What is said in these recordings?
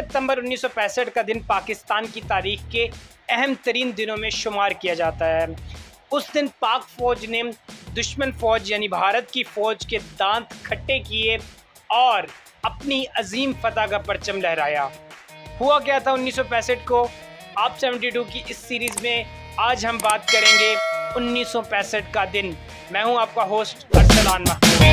सितंबर 1965 का दिन पाकिस्तान की तारीख के अहम तरीन दिनों में शुमार किया जाता है। उस दिन पाक फ़ौज ने दुश्मन फ़ौज यानी भारत की फ़ौज के दांत खट्टे किए और अपनी अजीम फतह का परचम लहराया। हुआ क्या था 1965 को? आप 72 की इस सीरीज़ में आज हम बात करेंगे 1965 का दिन। मैं हूं आपका होस्ट अरसलान महमूद।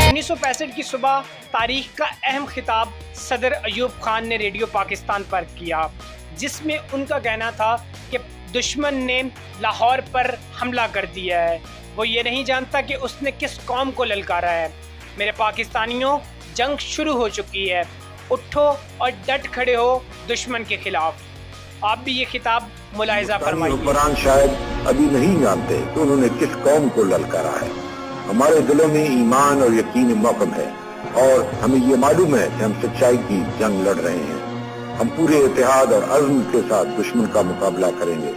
1965 की सुबह तारीख का अहम खिताब सदर अयूब खान ने रेडियो पाकिस्तान पर किया, जिसमें उनका कहना था कि दुश्मन ने लाहौर पर हमला कर दिया है। वो ये नहीं जानता कि उसने किस कौम को ललकारा है। मेरे पाकिस्तानियों, जंग शुरू हो चुकी है, उठो और डट खड़े हो दुश्मन के खिलाफ। आप भी ये खिताब मुलाहिजा फरमाइए। हुक्मरान शायद अभी नहीं जानते कि उन्होंने किस कौम को ललकारा है। हमारे दिलों में ईमान और यकीन मौकम है और हमें ये मालूम है कि हम सच्चाई की जंग लड़ रहे हैं। हम पूरे इत्तेहाद और अज़्म के साथ दुश्मन का मुकाबला करेंगे।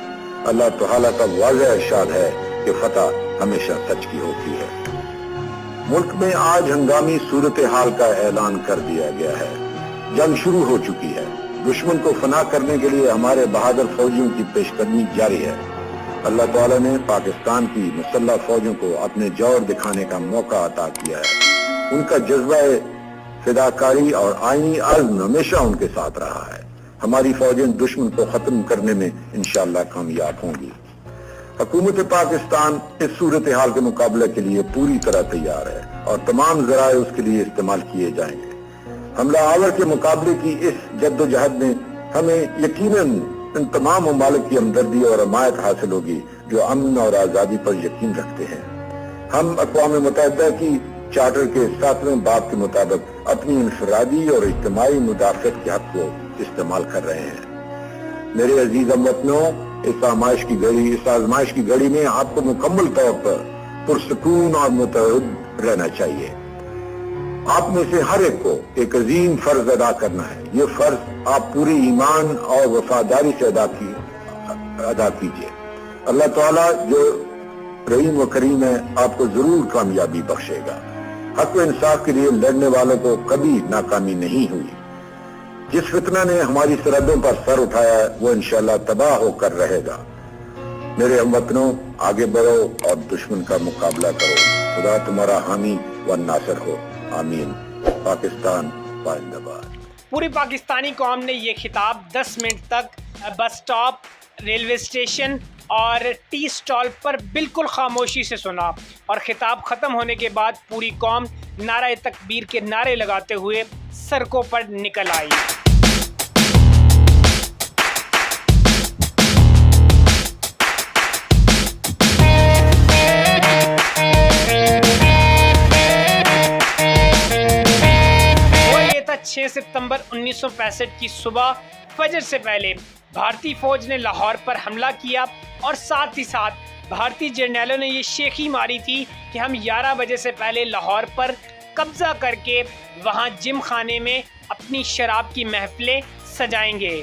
अल्लाह तआला का वाज़ेह इरशाद है कि फतह हमेशा सच की होती है। मुल्क में आज हंगामी सूरत हाल का ऐलान कर दिया गया है। जंग शुरू हो चुकी है। दुश्मन को फना करने के लिए हमारे बहादुर फौजियों की पेशकदमी जारी है। अल्लाह ताला ने पाकिस्तान की मुसल्लह फौजों को अपने जोर दिखाने का मौका अता किया है। उनका जज्बा फिदाकारी और आईनी अज़्म हमेशा उनके साथ रहा है। हमारी फौजें दुश्मन को खत्म करने में इंशाअल्लाह कामयाब होंगी। हुकूमत पाकिस्तान इस सूरत हाल के मुकाबले के लिए पूरी तरह तैयार है और तमाम ज़राए उसके लिए इस्तेमाल किए जाएंगे। हमला आवर के मुकाबले की इस जद्दोजहद में हमें यकीनन इन तमाम ममालिक की हमदर्दी और हमायत हासिल होगी जो अमन और आज़ादी पर यकीन रखते हैं। हम अक़वाम मुत्तहिदा की चार्टर के 7वें बाब के मुताबिक अपनी इंफरादी और इज्तिमाई मुदाफ़त के हक़ को इस्तेमाल कर रहे हैं। मेरे अजीज हमवतनों, इस आज़माइश की घड़ी में आपको मुकम्मल तौर पर पुरसकून और मुतहद रहना चाहिए। आप में से हर एक को एक अजीम फर्ज अदा करना है। ये फर्ज आप पूरी ईमान और वफादारी से अदा कीजिए। अल्लाह ताला जो रहीम व करीम है, आपको जरूर कामयाबी बख्शेगा। हक व इंसाफ के लिए लड़ने वालों को कभी नाकामी नहीं हुई। जिस फितना ने हमारी सरहदों पर सर उठाया है, वो इंशाअल्लाह तबाह होकर रहेगा। मेरे हमवतनों, आगे बढ़ो और दुश्मन का मुकाबला करो। खुदा तुम्हारा हामी व नासिर हो। आमीन। पाकिस्तान जिंदाबाद। पूरी पाकिस्तानी कौम ने ये खिताब 10 मिनट तक बस स्टॉप, रेलवे स्टेशन और टी स्टॉल पर बिल्कुल खामोशी से सुना और खिताब ख़त्म होने के बाद पूरी कौम नारे तकबीर के नारे लगाते हुए सड़कों पर निकल आई। वो ये था 6 सितंबर 1965 की सुबह। फजर से पहले भारतीय फौज ने लाहौर पर हमला किया और साथ ही साथ भारतीय जर्नैलों ने ये शेखी मारी थी कि हम 11 बजे से पहले लाहौर पर कब्जा करके वहां जिम खाने में अपनी शराब की महफिलें सजाएंगे।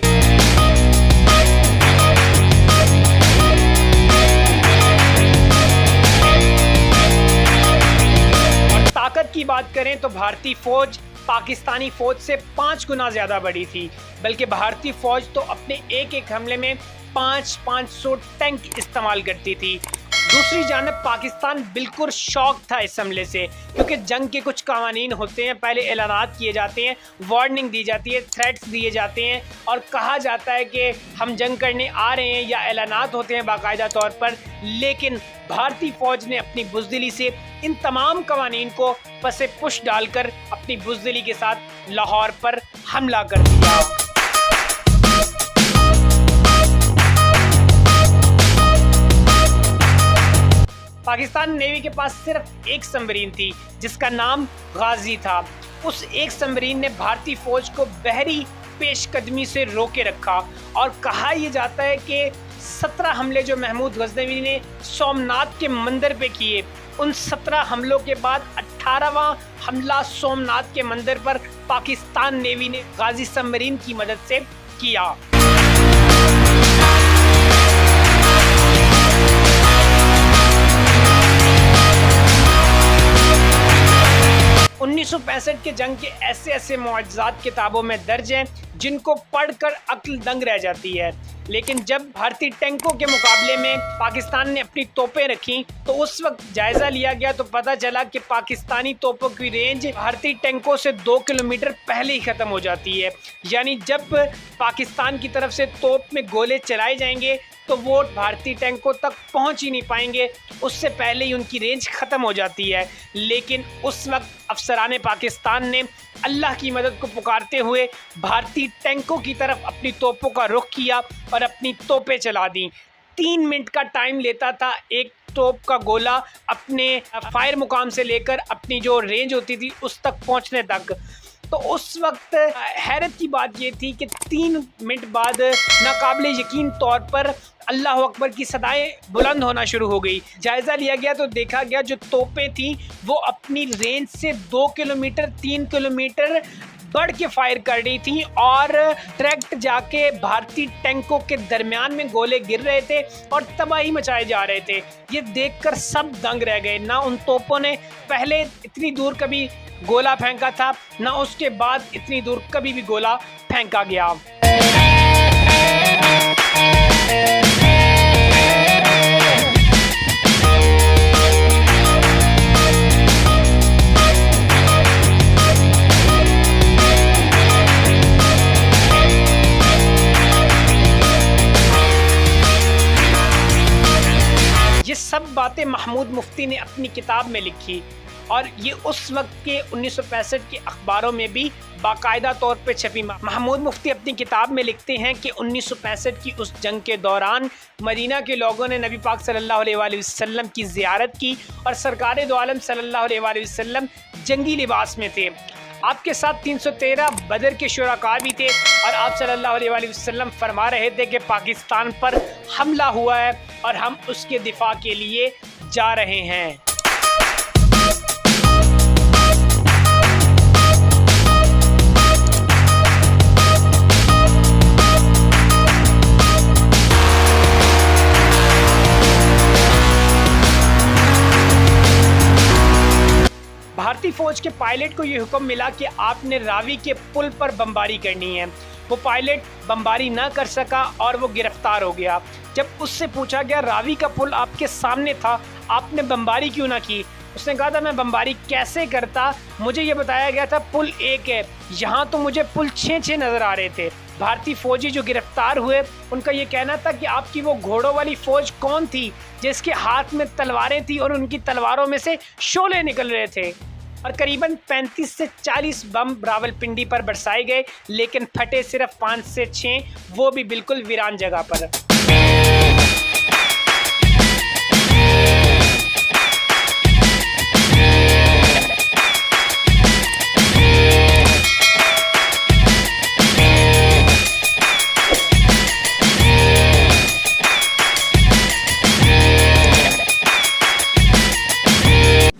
और ताकत की बात करें तो भारतीय फौज पाकिस्तानी फौज से 5 गुना ज्यादा बड़ी थी, बल्कि भारतीय फौज तो अपने एक हमले में 500 टैंक इस्तेमाल करती थी। दूसरी जानब पाकिस्तान बिल्कुल शॉक था इस हमले से, क्योंकि जंग के कुछ कानून होते हैं, पहले ऐलानात किए जाते हैं, वार्निंग दी जाती है, थ्रेट्स दिए जाते हैं और कहा जाता है कि हम जंग करने आ रहे हैं, या ऐलानात होते हैं बाकायदा तौर पर। लेकिन भारतीय फौज ने अपनी बुज़दिली से इन तमाम कानून को पसे पुश डालकर अपनी बुज़दिली के साथ लाहौर पर हमला कर दिया। पाकिस्तान नेवी के पास सिर्फ एक सबमरीन थी जिसका नाम गाजी था। उस एक सबमरीन ने भारतीय फौज को बहरी पेशकदमी से रोके रखा और कहा यह जाता है कि 17 हमले जो महमूद गजनवी ने सोमनाथ के मंदिर पे किए, उन 17 हमलों के बाद 18वां हमला सोमनाथ के मंदिर पर पाकिस्तान नेवी ने गाजी सबमरीन की मदद से किया। 1965 के जंग के ऐसे ऐसे मुआजिज़ात किताबों में दर्ज हैं जिनको पढ़कर अक्ल दंग रह जाती है। लेकिन जब भारतीय टैंकों के मुकाबले में पाकिस्तान ने अपनी तोपें रखी तो उस वक्त जायज़ा लिया गया तो पता चला कि पाकिस्तानी तोपों की रेंज भारतीय टैंकों से 2 किलोमीटर पहले ही ख़त्म हो जाती है। यानी जब पाकिस्तान की तरफ से तोप में गोले चलाए जाएंगे तो वो भारतीय टैंकों तक पहुंच ही नहीं पाएंगे, उससे पहले ही उनकी रेंज ख़त्म हो जाती है। लेकिन उस वक्त अफसरान पाकिस्तान ने अल्लाह की मदद को पुकारते हुए भारतीय टैंकों की तरफ अपनी तोपों का रुख किया और अपनी तोपें चला दी। 3 मिनट का टाइम लेता था एक तोप का गोला अपने फायर मुकाम से लेकर अपनी जो रेंज होती थी उस तक पहुंचने तक। तो उस वक्त हैरत की बात ये थी कि 3 मिनट बाद नाकाबिले यकीन तौर पर अल्लाह अकबर की सदाएं बुलंद होना शुरू हो गई। जायज़ा लिया गया तो देखा गया जो तोपें थी वो अपनी रेंज से 2 किलोमीटर 3 किलोमीटर बढ़ के फायर कर रही थी और डायरेक्ट जाके भारतीय टैंकों के दरमियान में गोले गिर रहे थे और तबाही मचाए जा रहे थे। ये देखकर सब दंग रह गए। ना उन तोपों ने पहले इतनी दूर कभी गोला फेंका था, ना उसके बाद इतनी दूर कभी भी गोला फेंका गया। ये सब बातें महमूद मुफ्ती ने अपनी किताब में लिखी और ये उस वक्त के 1965 के अखबारों में भी बाकायदा तौर पे छपी। महमूद मुफ्ती अपनी किताब में लिखते हैं कि 1965 की उस जंग के दौरान मदीना के लोगों ने नबी पाक सल्लल्लाहु अलैहि वसल्लम की ज़ियारत की और सरकार दो आलम सल्लल्लाहु अलैहि वसल्लम जंगी लिबास में थे। आपके साथ 313 बदर के शुरका भी थे और आप सल्लल्लाहु अलैहि वसल्लम फरमा रहे थे कि पाकिस्तान पर हमला हुआ है और हम उसके दिफा के लिए जा रहे हैं। भारतीय फौज के पायलट को यह हुक्म मिला कि आपने रावी के पुल पर बमबारी करनी है। वो पायलट बमबारी ना कर सका और वो गिरफ्तार हो गया। जब उससे पूछा गया रावी का पुल आपके सामने था, आपने बमबारी क्यों ना की? उसने कहा था मैं बमबारी कैसे करता, मुझे ये बताया गया था पुल एक है, यहाँ तो मुझे पुल 6 नज़र आ रहे थे। भारतीय फौजी जो गिरफ्तार हुए उनका ये कहना था कि आपकी वो घोड़ों वाली फौज कौन थी जिसके हाथ में तलवारें थी और उनकी तलवारों में से शोले निकल रहे थे। और करीबन 35 से 40 बम रावलपिंडी पर बरसाए गए, लेकिन फटे सिर्फ 5 से 6, वो भी बिल्कुल वीरान जगह पर।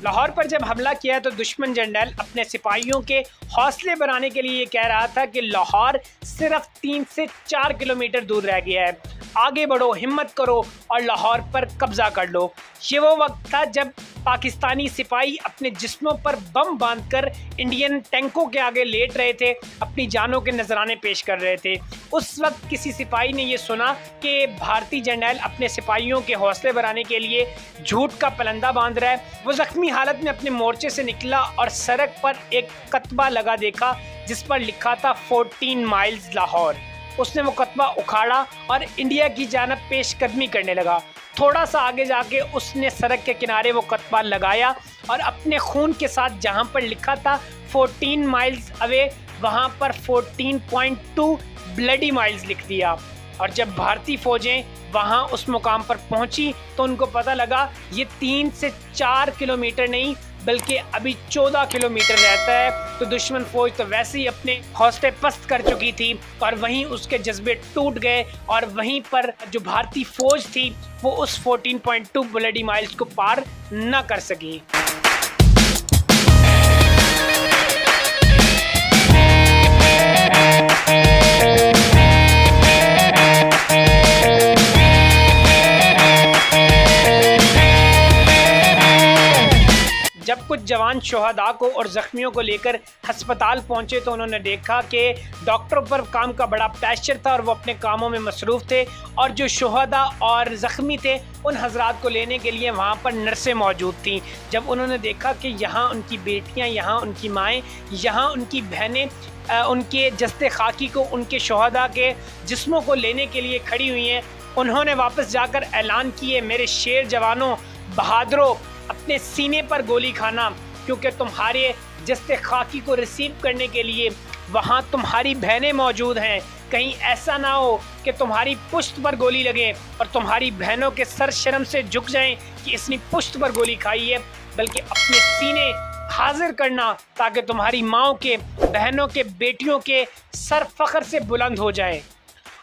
लाहौर पर जब हमला किया तो दुश्मन जनरल अपने सिपाहियों के हौसले बनाने के लिए ये कह रहा था कि लाहौर सिर्फ 3 से 4 किलोमीटर दूर रह गया है, आगे बढ़ो, हिम्मत करो और लाहौर पर कब्जा कर लो। ये वो वक्त था जब पाकिस्तानी सिपाही अपने जिस्मों पर बम बांधकर इंडियन टैंकों के आगे लेट रहे थे, अपनी जानों के नजराने पेश कर रहे थे। उस वक्त किसी सिपाही ने यह सुना कि भारतीय जनरल अपने सिपाहियों के हौसले बढ़ाने के लिए झूठ का पलंदा बांध रहा है। वो जख्मी हालत में अपने मोर्चे से निकला और सड़क पर एक कतबा लगा देखा जिस पर लिखा था 14 माइल्स लाहौर। उसने वो कतबा उखाड़ा और इंडिया की जानब पेशकदमी करने लगा। थोड़ा सा आगे जाके उसने सड़क के किनारे वो कतबा लगाया और अपने खून के साथ जहाँ पर लिखा था 14 माइल्स अवे, वहाँ पर 14.2 ब्लडी माइल्स लिख दिया। और जब भारतीय फौजें वहाँ उस मुकाम पर पहुँची तो उनको पता लगा ये 3 से 4 किलोमीटर नहीं बल्कि अभी 14 किलोमीटर रहता है। तो दुश्मन फौज तो वैसे ही अपने हौसले पस्त कर चुकी थी और वहीं उसके जज्बे टूट गए और वहीं पर जो भारतीय फौज थी वो उस 14.2 ब्लडी माइल्स को पार न कर सकी। जब कुछ जब जवान शोहदा को और ज़ख्मियों को लेकर अस्पताल पहुंचे तो उन्होंने देखा कि डॉक्टरों पर काम का बड़ा प्रेशर था और वो अपने कामों में मसरूफ़ थे, और जो शोहदा और ज़ख्मी थे उन हजरात को लेने के लिए वहाँ पर नर्सें मौजूद थीं। जब उन्होंने देखा कि यहाँ उनकी बेटियाँ, यहाँ उनकी माएँ, यहाँ उनकी बहनें उनके जस्ते खाकी को, उनके शोहदा के जिस्मों को लेने के लिए खड़ी हुई हैं, उन्होंने वापस जाकर ऐलान किए, मेरे शेर जवानों, बहादुरों, अपने सीने पर गोली खाना, क्योंकि तुम्हारे जस्ते खाकी को रिसीव करने के लिए वहाँ तुम्हारी बहनें मौजूद हैं। कहीं ऐसा ना हो कि तुम्हारी पुश्त पर गोली लगे और तुम्हारी बहनों के सर शर्म से झुक जाएं कि इसने पुश्त पर गोली खाई है, बल्कि अपने सीने हाजिर करना ताकि तुम्हारी माओं के, बहनों के, बेटियों के सर फख्र से बुलंद हो जाए।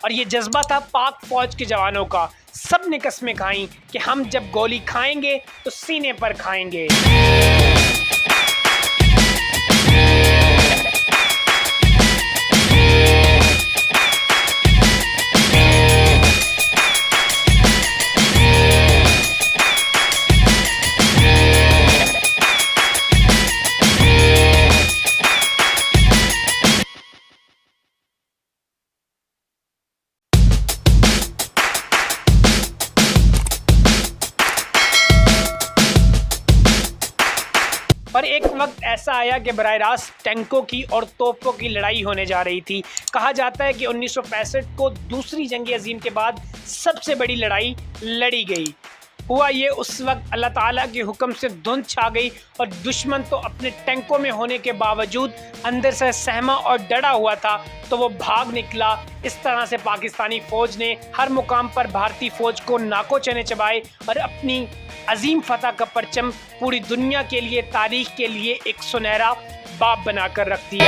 और ये जज्बा था पाक फौज के जवानों का। सब ने कस्में खाई कि हम जब गोली खाएंगे तो सीने पर खाएंगे। पर एक वक्त ऐसा आया कि बराह रास्त टैंकों की और तोपों की लड़ाई होने जा रही थी। कहा जाता है कि 1965 को दूसरी जंग अजीम के बाद सबसे बड़ी लड़ाई लड़ी गई। हुआ ये उस वक्त अल्लाह ताला के हुक्म से धुंध छा गई और दुश्मन तो अपने टैंकों में होने के बावजूद अंदर से सहमा और डरा हुआ था, तो वो भाग निकला। इस तरह से पाकिस्तानी फ़ौज ने हर मुकाम पर भारतीय फ़ौज को नाको चने चबाए और अपनी अजीम फतह का परचम पूरी दुनिया के लिए, तारीख के लिए एक सुनहरा बाब बनाकर रख दिया।